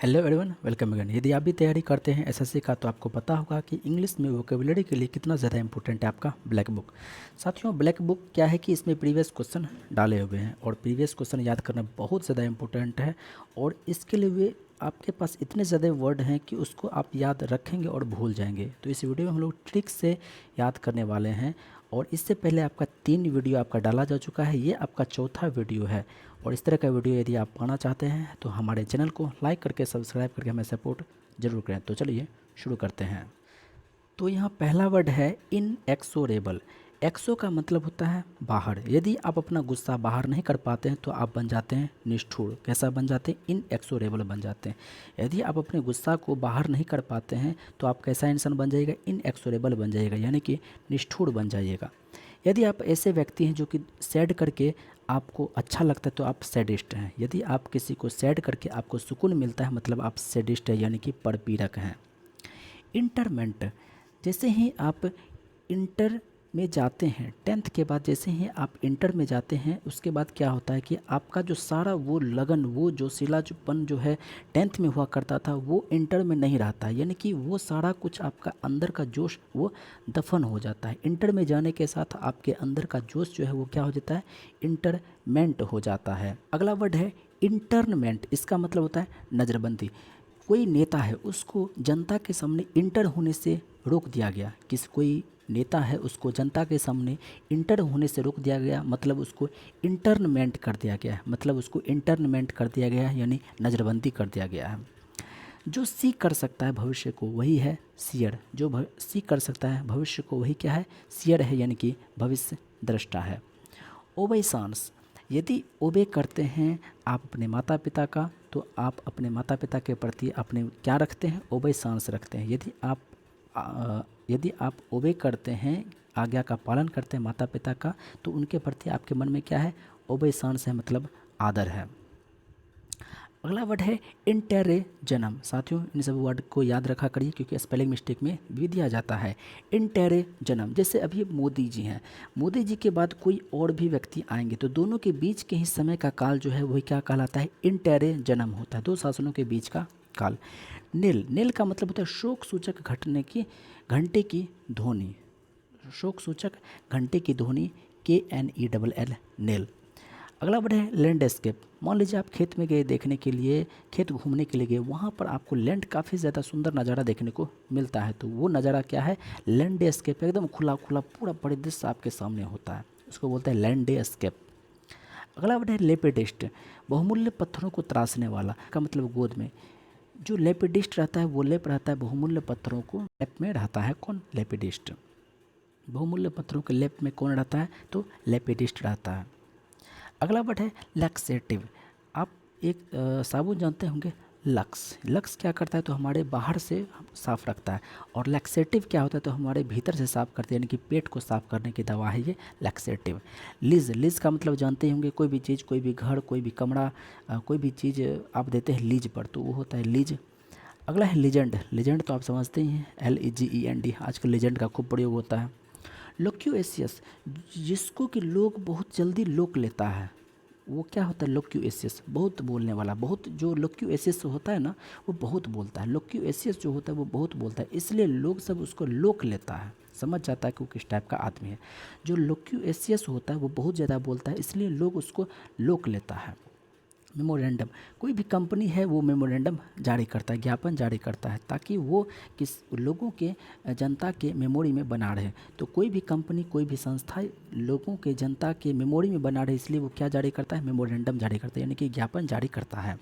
Hello everyone, welcome again. यदि आप भी तैयारी करते हैं एसएससी का तो आपको पता होगा कि इंग्लिश में वोकेबुलरी के लिए कितना ज़्यादा इंपॉर्टेंट है आपका ब्लैक बुक। साथियों, ब्लैक बुक क्या है कि इसमें प्रीवियस क्वेश्चन डाले हुए हैं और प्रीवियस क्वेश्चन याद करना बहुत ज़्यादा इंपॉर्टेंट है। और इसके लिए वे आपके पास इतने ज़्यादा वर्ड हैं कि उसको आप याद रखेंगे और भूल जाएंगे। तो इस वीडियो में हम लोग ट्रिक से याद करने वाले हैं। और इससे पहले आपका 3 वीडियो आपका डाला जा चुका है, ये आपका चौथा वीडियो है। और इस तरह का वीडियो यदि आप पाना चाहते हैं तो हमारे चैनल को लाइक करके सब्सक्राइब करके हमें सपोर्ट जरूर करें। तो चलिए शुरू करते हैं। तो यहाँ पहला वर्ड है इनएक्सोरेबल। एक्सो का मतलब होता है बाहर। यदि आप अपना गुस्सा बाहर नहीं कर पाते हैं तो आप बन जाते हैं निष्ठुर। कैसा बन जाते हैं? इनएक्सोरेबल बन जाते हैं। यदि आप अपने गुस्सा को बाहर नहीं कर पाते हैं तो आप कैसा इंसान बन जाइएगा? इनएक्सोरेबल बन जाइएगा, यानी कि निष्ठुर बन जाइएगा। यदि आप ऐसे व्यक्ति हैं जो कि सैड करके आपको अच्छा लगता है तो आप सैडिस्ट हैं। यदि आप किसी को सैड करके आपको सुकून मिलता है मतलब आप सैडिस्ट है, यानी कि परपीड़क हैं। इंटरमेंट, जैसे ही आप इंटर में जाते हैं, 10th के बाद जैसे ही आप इंटर में जाते हैं उसके बाद क्या होता है कि आपका जो सारा वो लगन, वो जोशीलापन जो है 10th में हुआ करता था वो इंटर में नहीं रहता है, यानी कि वो सारा कुछ आपका अंदर का जोश वो दफन हो जाता है। इंटर में जाने के साथ आपके अंदर का जोश जो है वो क्या हो जाता है? इंटरमेंट हो जाता है। अगला वर्ड है इंटरनमेंट। इसका मतलब होता है नज़रबंदी। कोई नेता है उसको जनता के सामने इंटर होने से रोक दिया गया। कोई नेता है उसको जनता के सामने इंटर होने से रोक दिया गया, मतलब उसको इंटरनमेंट कर दिया गया है। मतलब उसको इंटरनमेंट कर दिया गया है, यानी नज़रबंदी कर दिया गया है। जो सी कर सकता है भविष्य को वही है सियर। जो सी कर सकता है भविष्य को वही क्या है? सियर है, यानी कि भविष्य दृष्टा है। ओबेसांस, यदि ओबे करते हैं आप अपने माता पिता का तो आप अपने माता पिता के प्रति अपने क्या रखते हैं? ओबेसांस रखते हैं। यदि आप ओबे करते हैं, आज्ञा का पालन करते हैं माता पिता का, तो उनके प्रति आपके मन में क्या है? ओबेसांस है, मतलब आदर है। अगला वर्ड है इंटेरे जन्म। साथियों, इन सब वर्ड को याद रखा करिए क्योंकि स्पेलिंग मिस्टेक में भी दिया जाता है। इंटेरे जन्म, जैसे अभी मोदी जी हैं, मोदी जी के बाद कोई और भी व्यक्ति आएंगे तो दोनों के बीच के ही समय का काल जो है वही क्या कहलाता है? इंटेरे जन्म होता है, दो शासनों के बीच का काल। नील, नील का मतलब होता है शोक सूचक घटने की घंटे की ध्वनि। शोक सूचक घंटे की ध्वनि, KNELL, नील। अगला वर्ड है लैंडस्केप। मान लीजिए आप खेत में गए देखने के लिए, खेत घूमने के लिए गए, वहाँ पर आपको लैंड काफ़ी ज़्यादा सुंदर नज़ारा देखने को मिलता है, तो वो नज़ारा क्या है? लैंडस्केप। एकदम खुला खुला पूरा परिदृश्य आपके सामने होता है, उसको बोलते हैं लैंडस्केप। अगला वर्ड है लेपिडिस्ट। बहुमूल्य पत्थरों को तराशने वाला का मतलब गोद में। जो लेपिडिस्ट रहता है वो लेप रहता है बहुमूल्य पत्थरों को, लेप में रहता है कौन? लेपिडिस्ट। बहुमूल्य पत्थरों के लेप में कौन रहता है? तो लेपिडिस्ट रहता है। अगला वर्ड है लैक्सेटिव। आप एक साबुन जानते होंगे, लक्स। लक्स क्या करता है? तो हमारे बाहर से साफ़ रखता है। और लैक्सेटिव क्या होता है? तो हमारे भीतर से साफ़ करते हैं, यानी कि पेट को साफ़ करने की दवा है ये लैक्सेटिव। लीज, लीज का मतलब जानते ही होंगे, कोई भी चीज़, कोई भी घर, कोई भी कमरा, कोई भी चीज़ आप देते हैं लीज पर, तो वो होता है लीज। अगला है लीजेंड। लीजेंड तो आप समझते ही हैं, LEGEND। आजकल लीजेंड का खूब प्रयोग होता है। लोक्यूएसियस, जिसको कि लोग बहुत जल्दी लोक लेता है, वो क्या होता है? लोक्यूएसियस, बहुत बोलने वाला। बहुत जो लोक्यूएसियस होता है ना, वो बहुत बोलता है। लोक्यूएसियस जो होता है वो बहुत बोलता है, इसलिए लोग सब उसको लोक लेता है, समझ जाता है कि वो किस टाइप का आदमी है। जो लोक्यूएसियस होता है वो बहुत ज़्यादा बोलता है, इसलिए लोग उसको लोक लेता है। मेमोरेंडम, कोई भी कंपनी है वो मेमोरेंडम जारी करता है, ज्ञापन जारी करता है, ताकि वो किस लोगों के जनता के मेमोरी में बना रहे। तो कोई भी कंपनी, कोई भी संस्था लोगों के जनता के मेमोरी में बना रहे, इसलिए वो क्या जारी करता है? मेमोरेंडम जारी करता है, यानी कि ज्ञापन जारी करता है।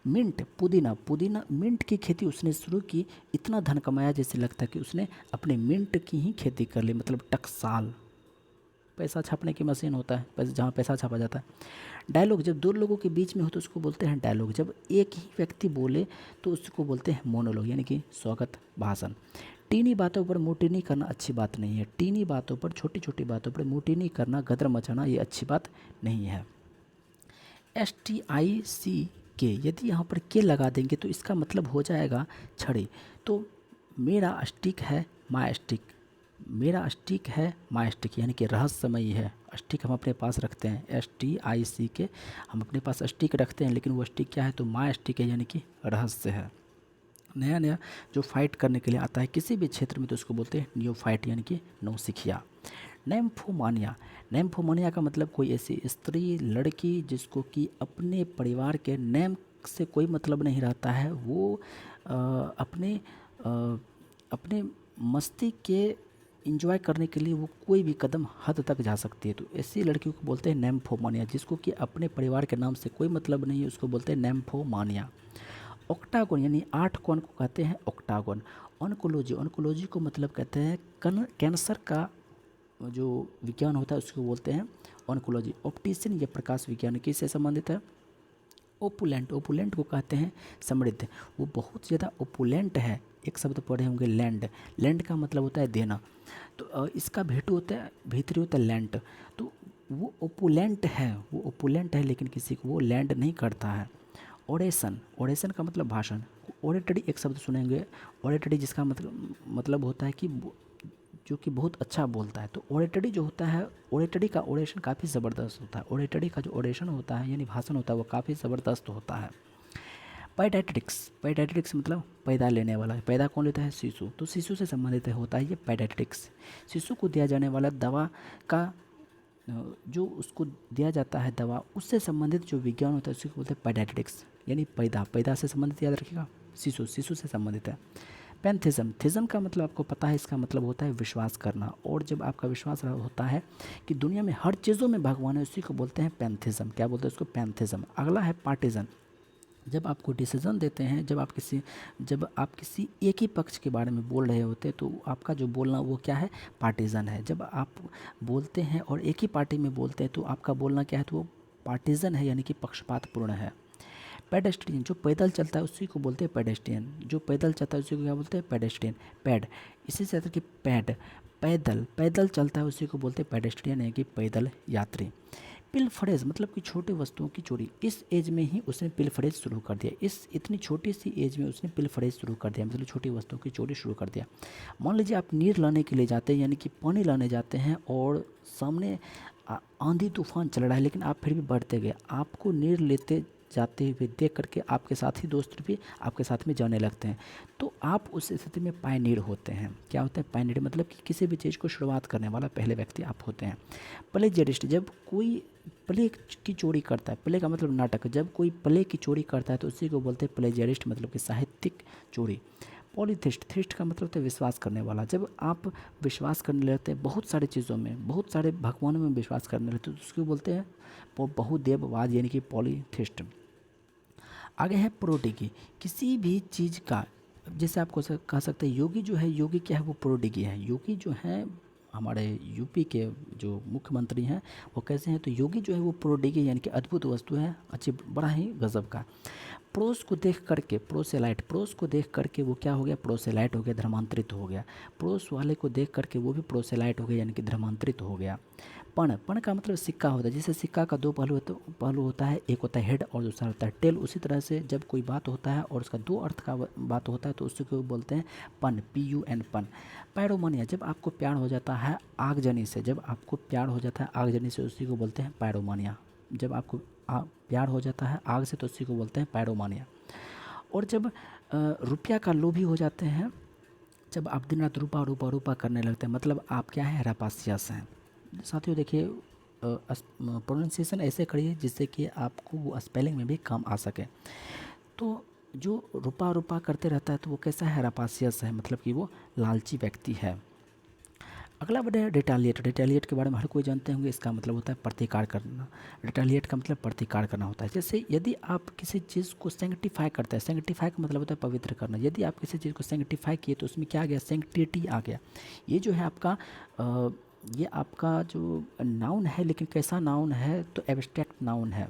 मिंट, पुदीना। पुदीना, मिंट की खेती उसने शुरू की, इतना धन कमाया जैसे लगता है कि उसने अपने मिंट की ही खेती कर ली, मतलब टकसाल। पैसा छापने की मशीन होता है, जहाँ पैसा छापा जाता है। डायलॉग, जब दो लोगों के बीच में हो तो उसको बोलते हैं डायलॉग। जब एक ही व्यक्ति बोले तो उसको बोलते हैं मोनोलॉग, यानी कि स्वागत भाषण। टीनी बातों पर मुटीनी करना अच्छी बात नहीं है। टीनी बातों पर, छोटी छोटी बातों पर मुटीनी करना, गदर मचाना, ये अच्छी बात नहीं है। STICK, यदि यहाँ पर के लगा देंगे तो इसका मतलब हो जाएगा छड़ी। तो मेरा स्टिक है माई स्टिक, मेरा स्टिक है माई स्टिक, यानी कि रहस्यमयी है। स्टिक हम अपने पास रखते हैं, STIC हम अपने पास स्टिक रखते हैं, लेकिन वो स्टिक क्या है, तो माई स्टिक है, यानी कि रहस्य है। नया नया जो फाइट करने के लिए आता है किसी भी क्षेत्र में तो उसको बोलते हैं न्यू फाइट, यानी कि नौसिखिया। नेम्फोमानिया, नेम्फोमानिया का मतलब कोई ऐसी स्त्री लड़की जिसको कि अपने परिवार के नेम से कोई मतलब नहीं रहता है, वो अपने अपने मस्ती के इंजॉय करने के लिए वो कोई भी कदम हद तक जा सकती है, तो ऐसी लड़कियों को बोलते हैं नेम्फोमानिया। जिसको कि अपने परिवार के नाम से कोई मतलब नहीं है उसको बोलते हैं नेम्फोमानिया। ऑक्टागोन यानी 8 कोण को कहते हैं ऑक्टागोन। ऑन्कोलॉजी, ऑन्कोलॉजी को मतलब कहते हैं कैंसर का जो विज्ञान होता है उसको बोलते हैं ऑन्कोलॉजी। ऑप्टिशियन ये प्रकाश विज्ञान किससे संबंधित है। ओपुलेंट, ओपुलेंट को कहते हैं समृद्ध, वो बहुत ज़्यादा ओपुलेंट है। एक शब्द पढ़े होंगे लैंड, लैंड का मतलब होता है देना, तो इसका भेटू होता है, भीतरी होता है लैंड, तो वो ओपुलेंट है, वो ओपुलेंट है लेकिन किसी को वो लैंड नहीं करता है। ओरेशन, ओरेशन का मतलब भाषण। ओरेटरी एक शब्द सुनेंगे, ओरेटरी जिसका मतलब होता है कि जो कि बहुत अच्छा बोलता है, तो ओरेटरी जो होता है, ओरेटरी का ओरेशन काफ़ी ज़बरदस्त होता है। ओरेटरी का जो ओरेशन होता है यानी भाषण होता है वो काफ़ी ज़बरदस्त होता है। पैडाट्रिक्स, पैडाट्रिक्स मतलब पैदा लेने वाला, पैदा कौन लेता है, शिशु, तो शिशु से संबंधित होता है ये पैडाट्रिक्स। शिशु को दिया जाने वाला दवा का जो उसको दिया जाता है दवा, उससे संबंधित जो विज्ञान होता है उसी को बोलते हैं पैडाट्रिक्स, यानी पैदा, पैदा से संबंधित याद रखिएगा, शिशु, शिशु से संबंधित है। पैंथिज्म, थिज्म का मतलब आपको पता है, इसका मतलब होता है विश्वास करना, और जब आपका विश्वास होता है कि दुनिया में हर चीज़ों में भगवान है उसी को बोलते हैं पैंथिज्म। क्या बोलते हैं उसको, पैंथिज्म। अगला है पार्टिजन, जब आपको डिसीज़न देते हैं, जब आप किसी एक ही पक्ष के बारे में बोल रहे होते हैं तो आपका जो बोलना वो क्या है, पार्टिजन है। जब आप बोलते हैं और एक ही पार्टी में बोलते हैं तो आपका बोलना क्या है, तो वो पार्टिजन है, यानी कि पक्षपातपूर्ण है। पेडेस्ट्रियन, जो पैदल चलता है उसी को बोलते हैं पेडेस्ट्रियन, जो पैदल चलता है उसी को क्या बोलते हैं, पेडेस्ट्रियन। पैड, इसी से आता है कि पैड, पैदल, पैदल चलता है उसी को बोलते हैं पेडेस्ट्रियन, यानी कि पैदल यात्री। पिलफरेज मतलब कि छोटी वस्तुओं की चोरी, इस एज में ही उसने पिलफरेज शुरू कर दिया, इस इतनी छोटी सी एज में उसने पिलफरेज शुरू कर दिया, मतलब छोटी वस्तुओं की चोरी शुरू कर दिया। मान लीजिए आप नीर लाने के लिए जाते हैं, यानी कि पानी लाने जाते हैं और सामने आंधी तूफान चल रहा है लेकिन आप फिर भी बढ़ते गए, आपको नीर लेते जाते हुए देख करके आपके साथी दोस्त भी आपके साथ में जाने लगते हैं, तो आप उस स्थिति में पायनियर होते हैं। क्या होता है पायनियर, मतलब कि किसी भी चीज़ को शुरुआत करने वाला पहले व्यक्ति आप होते हैं। प्लेजियरिस्ट, जब कोई प्ले की चोरी करता है, प्ले का मतलब नाटक, जब कोई प्ले की चोरी करता है तो उसी को बोलते हैं प्लेजियरिस्ट, मतलब कि साहित्यिक चोरी। पॉलीथिस्ट, थिस्ट का मतलब होता है विश्वास करने वाला, जब आप विश्वास करने लगते हैं बहुत सारी चीज़ों में, बहुत सारे भगवानों में विश्वास करने लगते हैं तो उसको बोलते हैं बहुदेववाद, यानी कि पॉलीथिस्ट। आगे है प्रोडिगी, किसी भी चीज़ का, जैसे आपको कह सकते हैं योगी जो है, योगी क्या है, वो प्रोडिगी है। योगी जो है हमारे यूपी के जो मुख्यमंत्री हैं वो कैसे हैं, तो योगी जो है वो प्रोडिगी, यानी कि अद्भुत वस्तु है, अच्छी, बड़ा ही गजब का। प्रोस को देख करके, प्रोसेलाइट, प्रोस को देख करके वो क्या हो गया, प्रोसेलाइट हो गया, धर्मांतरित हो गया। प्रोस वाले को देख करके वो भी प्रोसेलाइट हो गया, यानी कि धर्मांतरित हो गया। पण, पण का मतलब सिक्का होता है, जैसे सिक्का का दो पहलू होता है, एक होता है हेड और दूसरा होता है टेल, उसी तरह से जब कोई बात होता है और उसका दो अर्थ का बात होता है तो उसी को बोलते हैं पन, PUN, पन। पैरोमानिया, जब आपको प्यार हो जाता है आगजनी से, जब आपको प्यार हो जाता है आगजनी से उसी को बोलते हैं पैरोमानिया। जब आपको प्यार हो जाता है आग से तो उसी को बोलते हैं पैरोमानिया। और जब रुपया का लोभी हो जाते हैं, जब आप दिन रात रूपा रूपा रूपा करने लगते हैं, मतलब आप क्या है, रापासियस हैं। साथियों देखिए, प्रोनाउंसिएशन ऐसे करिए जिससे कि आपको वो स्पेलिंग में भी काम आ सके। तो जो रूपा रूपा करते रहता है तो वो कैसा है, रापासियस है, मतलब कि वो लालची व्यक्ति है। अगला वर्ड है रिटालिएट, रिटालिएट के बारे में हर कोई जानते होंगे, इसका मतलब होता है प्रतिकार करना। रिटालिएट का मतलब प्रतिकार करना होता है। जैसे यदि आप किसी चीज़ को सेंक्टिफाई करते हैं, सेंक्टिफाई का मतलब होता है पवित्र करना, यदि आप किसी चीज़ को सेंक्टिफाई किए तो उसमें क्या आ गया, सेंक्टिटी आ गया। ये जो है आपका ये आपका जो नाउन है, लेकिन कैसा नाउन है, तो एब्स्ट्रैक्ट नाउन है।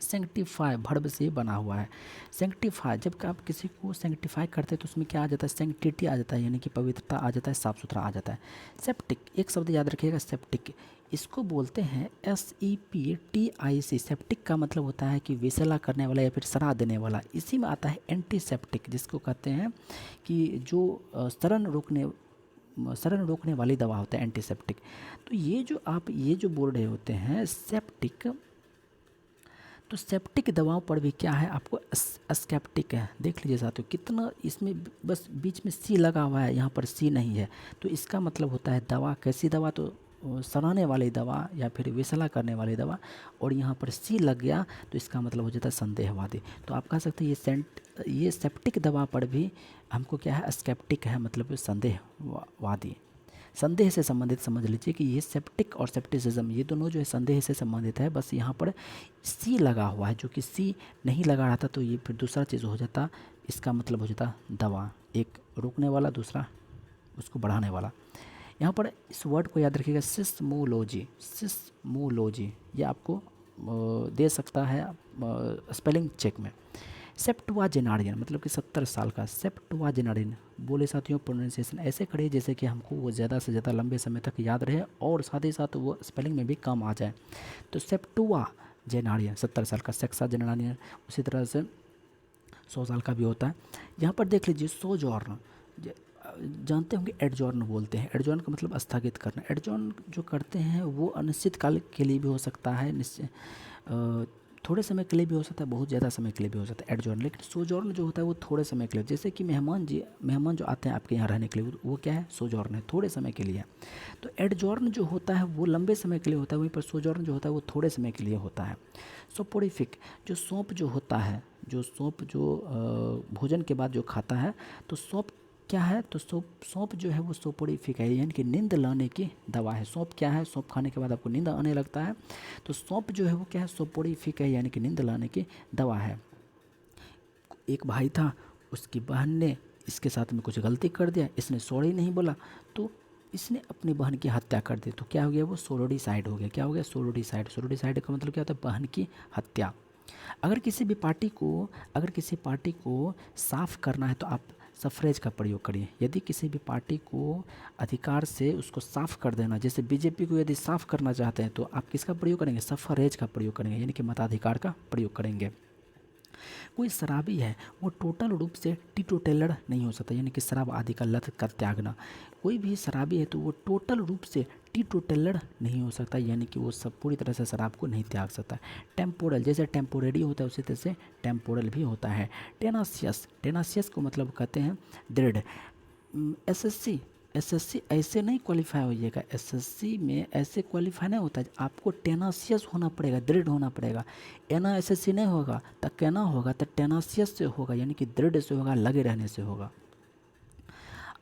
सेंक्टिफाई वर्ब से बना हुआ है। सेंक्टिफाई, जब आप किसी को सेंक्टिफाई करते हैं तो उसमें क्या आ जाता है, सेंक्टिटी आ जाता है, यानी कि पवित्रता आ जाता है, साफ़ सुथरा आ जाता है। सेप्टिक, एक शब्द याद रखिएगा, सेप्टिक, इसको बोलते हैं SEPTIC। सेप्टिक का मतलब होता है कि विषैला करने वाला या फिर सड़ा देने वाला। इसी में आता है एंटीसेप्टिक, जिसको कहते हैं कि जो शरण रोकने सड़न रोकने वाली दवा होता है एंटीसेप्टिक। तो ये जो बोल रहे होते हैं सेप्टिक, तो सेप्टिक दवाओं पर भी क्या है आपको अस्केप्टिक है। देख लीजिए साथियों कितना इसमें बस बीच में सी लगा हुआ है, यहाँ पर सी नहीं है। तो इसका मतलब होता है दवा कैसी दवा, तो सड़ाने वाली दवा या फिर विषला करने वाली दवा, और यहाँ पर सी लग गया तो इसका मतलब हो जाता है संदेहवादी। तो आप कह सकते हैं ये सेप्टिक दवा पर भी हमको क्या है स्केप्टिक है, मतलब संदेहवादी। संदेह से संबंधित समझ लीजिए कि ये सेप्टिक और सेप्टिसिज्म ये दोनों जो है संदेह से संबंधित है। बस यहाँ पर सी लगा हुआ है, जो कि सी नहीं लगा रहा था तो ये फिर दूसरा चीज़ हो जाता, इसका मतलब हो जाता दवा, एक रोकने वाला दूसरा उसको बढ़ाने वाला। यहाँ पर इस वर्ड को याद रखिएगा सिस्मोलॉजी, सिस्मोलॉजी ये आपको दे सकता है स्पेलिंग चेक में। सेप्टुआजेनारियन मतलब कि 70 साल का, सेप्टुआजेनारियन बोले साथियों प्रोनाउंसिएशन ऐसे करिए जैसे कि हमको वो ज़्यादा से ज़्यादा लंबे समय तक याद रहे और साथ ही साथ वो स्पेलिंग में भी काम आ जाए। तो सेप्टुआजेनारियन 70 साल का, सेक्साजेनारियन उसी तरह से 100 साल का भी होता है। यहाँ पर देख लीजिए सोजॉर्न, जानते होंगे एडजॉर्न बोलते हैं, एडजॉर्न का मतलब स्थगित करना। एडजॉर्न जो करते हैं वो अनिश्चित काल के लिए भी हो सकता है, थोड़े समय के लिए भी हो सकता है, बहुत ज़्यादा समय के लिए भी हो सकता है एडजॉर्न। लेकिन सोजॉर्न जो होता है वो थोड़े समय के लिए, जैसे कि मेहमान जो आते हैं आपके यहाँ रहने के लिए वो क्या है सोजॉर्न है, थोड़े समय के लिए। तो एडजॉर्न जो होता है वो लंबे समय के लिए होता है, वहीं पर सोजॉर्न जो होता है वो थोड़े समय के लिए होता है। सोपोरिफिक जो सौंप जो होता है, जो सौंप जो भोजन के बाद जो खाता है, तो सौंप क्या है, तो सौंप जो है वो सोपोरिफिक है, यानी कि नींद लाने की दवा है। सौंप क्या है, सौंप खाने के बाद आपको नींद आने लगता है, तो सौंप जो है वो क्या है सोपोरिफिक है, यानी कि नींद लाने की दवा है। एक भाई था, उसकी बहन ने इसके साथ में कुछ गलती कर दिया, इसने सॉरी नहीं बोला तो इसने अपनी बहन की हत्या कर दी। तो क्या हो गया, वो सोलोडिसाइड हो गया। क्या हो गया, सोलोडिसाइड। सोलोडिसाइड का मतलब क्या होता है, बहन की हत्या। अगर किसी पार्टी को साफ़ करना है तो आप सफरेज का प्रयोग करिए। यदि किसी भी पार्टी को अधिकार से उसको साफ़ कर देना, जैसे बीजेपी को यदि साफ़ करना चाहते हैं तो आप किसका प्रयोग करेंगे, सफरेज का प्रयोग करेंगे, यानी कि मताधिकार का प्रयोग करेंगे। कोई शराबी है वो टोटल रूप से टीटोटेलर नहीं हो सकता, यानी कि शराब आदि का लत का त्यागना। कोई भी शराबी है तो वो टोटल रूप से टीटोटेलर नहीं हो सकता, यानी कि वो सब पूरी तरह से शराब को नहीं त्याग सकता। टेम्पोरल जैसे टेम्पोरेरी होता है उसी तरह से टेम्पोरल भी होता है। टेनासियस, टेनासियस को मतलब कहते हैं दृढ़। एसएससी, एसएससी ऐसे नहीं क्वालिफाई होइएगा, एसएससी में ऐसे क्वालिफाई नहीं होता है, आपको टेनासियस होना पड़ेगा, दृढ़ होना पड़ेगा। एना एसएससी नहीं होगा तो कहना होगा, तो टेनासियस से होगा, यानी कि दृढ़ से होगा, लगे रहने से होगा।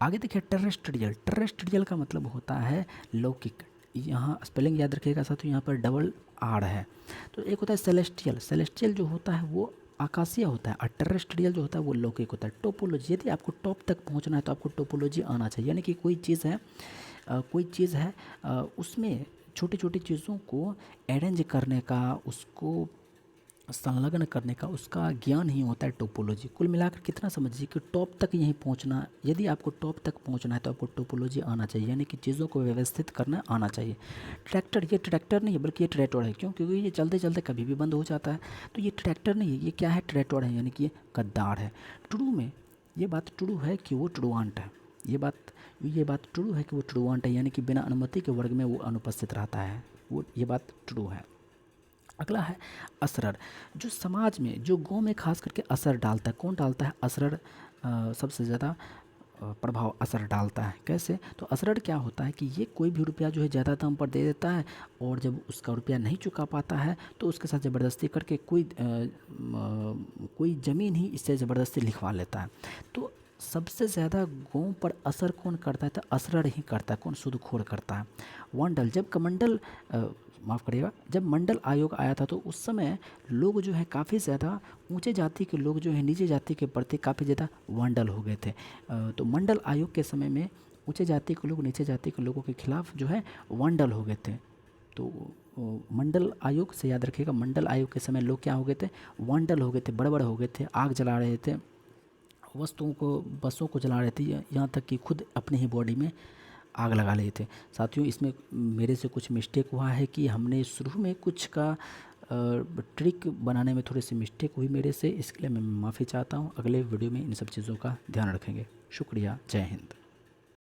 आगे देखिए टेरेस्ट्रियल, टेरेस्ट्रियल का मतलब होता है लौकिक। यहाँ स्पेलिंग याद रखिएगा साथियों, यहाँ पर डबल आर है। तो एक होता है सेलेस्टियल, सेलेस्टियल जो होता है वो आकाशीय होता है, और टेरेस्ट्रियल जो होता है वो लौकिक होता है। टोपोलॉजी, यदि आपको टॉप तक पहुंचना है तो आपको टोपोलॉजी आना चाहिए, यानी कि कोई चीज़ है उसमें छोटी छोटी चीज़ों को अरेंज करने का, उसको संलग्न करने का उसका ज्ञान ही होता है टोपोलॉजी। कुल मिलाकर कितना समझिए कि टॉप तक यहीं पहुंचना, यदि आपको टॉप तक पहुंचना है तो आपको टोपोलॉजी आना चाहिए, यानी कि चीज़ों को व्यवस्थित करना आना चाहिए। ट्रैक्टर, ये ट्रैक्टर नहीं है बल्कि ये ट्रैक्टर है, क्यों, क्योंकि ये चलते चलते कभी भी बंद हो जाता है। तो ये ट्रैक्टर नहीं है, ये क्या है, ट्रैक्टर है, यानी कि ये गद्दार है। ट्रू में ये बात ट्रू है कि वो ट्रूआंट है, ये बात ट्रू है कि वो ट्रूआंट है, यानी कि बिना अनुमति के वर्ग में वो अनुपस्थित रहता है, ये बात ट्रू है। अगला है असरर, जो समाज में, जो गांव में खास करके असर डालता है। कौन डालता है, असरर सबसे ज़्यादा प्रभाव असर डालता है। कैसे, तो असरर क्या होता है कि ये कोई भी रुपया जो है ज़्यादा दाम पर दे देता है, और जब उसका रुपया नहीं चुका पाता है तो उसके साथ ज़बरदस्ती करके कोई ज़मीन ही इससे ज़बरदस्ती लिखवा लेता है। तो सबसे ज़्यादा गांव पर असर कौन करता है, तो असरर ही करता है। कौन, सूदखोर करता है। वंडल, जब कमंडल माफ़ करिएगा, जब मंडल आयोग आया था तो उस समय लोग जो है काफ़ी ज़्यादा ऊंचे जाति के लोग जो है नीचे जाति के प्रति काफ़ी ज़्यादा वांडल हो गए थे। तो मंडल आयोग के समय में ऊंचे जाति के लोग नीचे जाति के लोगों के खिलाफ जो है वांडल हो गए थे। तो मंडल आयोग से याद रखिएगा, मंडल आयोग के समय लोग क्या हो गए थे, वांडल हो गए थे, बड़बड़ हो गए थे, आग जला रहे थे, वस्तुओं को, बसों को जला रहे थे, यहाँ तक कि खुद अपने ही बॉडी में आग लगा लिए थे। साथियों इसमें मेरे से कुछ मिस्टेक हुआ है कि हमने शुरू में कुछ का ट्रिक बनाने में थोड़ी सी मिस्टेक हुई मेरे से, इसके लिए मैं माफ़ी चाहता हूँ। अगले वीडियो में इन सब चीज़ों का ध्यान रखेंगे। शुक्रिया, जय हिंद।